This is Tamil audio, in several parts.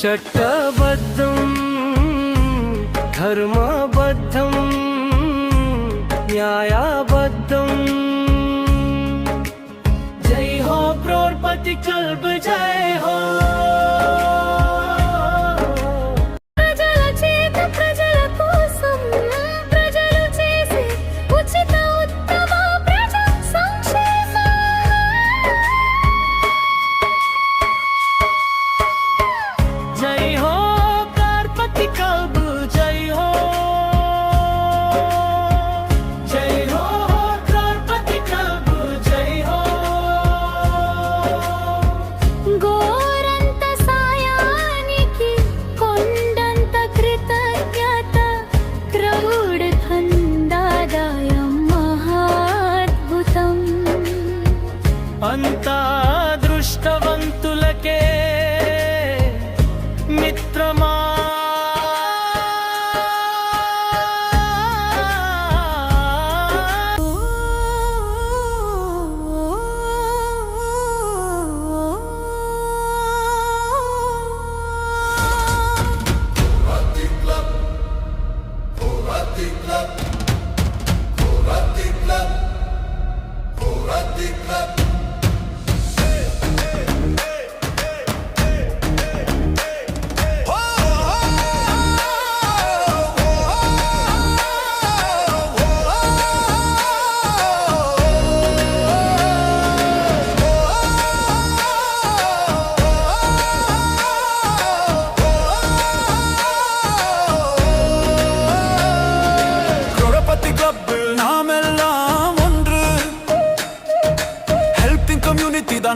చట్టబద్ధం ధర్మబద్ధం న్యాయబద్ధం జై హో క్రోర్పతి క్లబ్ జై హో అంతా దృష్టవంతులకే మిత్రమా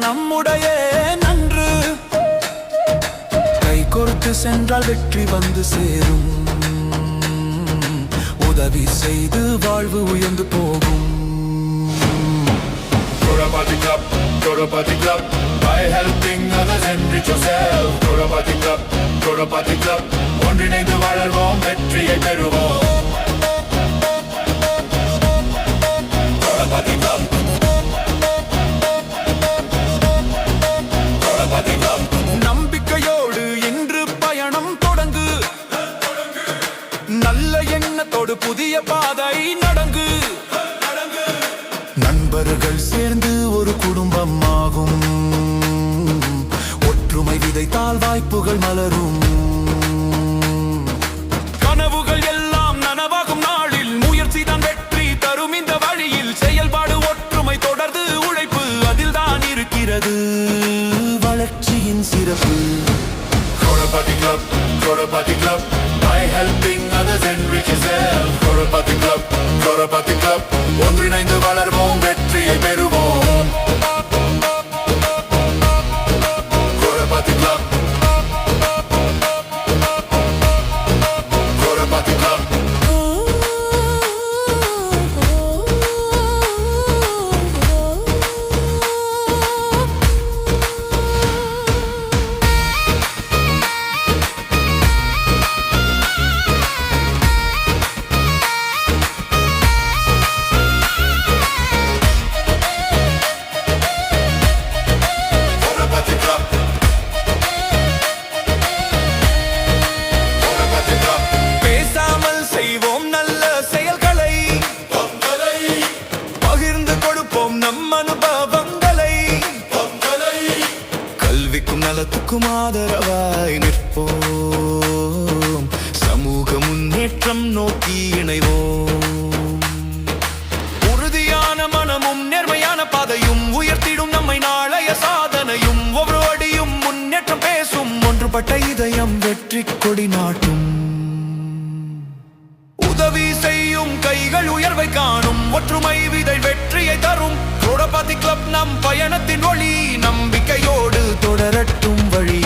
நம்முடைய நன்று கை கோர்த்து சென்றால் வெற்றி வந்து சேரும் உதவி செய்து வாழ்வு உயர்ந்து போகும் Gorapati Club, Gorapati Club, by helping others enrich yourself. Gorapati Club, Gorapati Club, ஒன்றிணைந்து வாழ்வோம் வெற்றியை பெறுவோம். Gorapati Club. நம்பிக்கையோடு இன்று பயணம் தொடங்கு நல்ல எண்ணத்தோடு புதிய பாதை நடங்கு நண்பர்கள் சேர்ந்து ஒரு குடும்பம் ஆகும் ஒற்றுமை விதைத்தால் வாய்ப்புகள் மலரும் கனவுகள் எல்லாம் நனவாகும் நாளில் முயற்சி தான் வெற்றி தரும் இந்த வழியில் செயல்பாடு ஒற்றுமை தொடர்ந்து உழைப்பு அதில் தான் இருக்கிறது வளர்ச்சியின் சிறப்பு Gorapati Club, Gorapati Club, by helping others enrich yourself. Gorapati Club, Gorapati Club, ஒன்றிணைந்து வளர்வோம் வெற்றியை பெறுவோம். Gorapati Club, Gorapati Club. நலத்துக்கும் ஆதரவாய் நிற்போம் சமூக முன்னேற்றம் நோக்கி இணைவோம் உறுதியான மனமும் நேர்மையான பாதையும் உயர்த்திடும் நம்மை நாளைய சாதனையும் ஒவ்வொரு அடியும் முன்னேற்றம் பேசும் ஒன்றுபட்ட இதயம் வெற்றி கொடி நாட்டும் உதவி செய்யும் கைகள் உயர்வை காணும் ஒற்றுமை விதை வெற்றியை தரும் Gorapati Club நம் பயணத்தின் ஒளி நம்பிக்கையோடு தொடரட்டும் வழி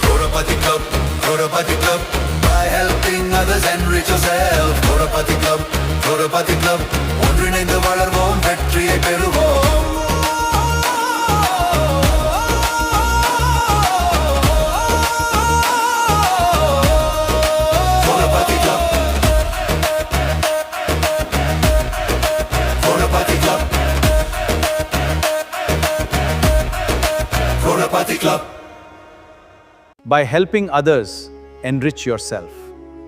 Gorapati Club, Gorapati Club, by helping others enrich yourself. Gorapati Club, Gorapati Club, ஒன்றிணைந்து வளர்வோம் வெற்றியை பெறுவோம். Gorapati Club, Gorapati Club. Crorepati Club. By helping others, enrich yourself.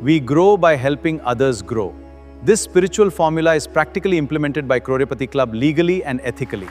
We grow by helping others grow. This spiritual formula is practically implemented by Crorepati Club legally and ethically.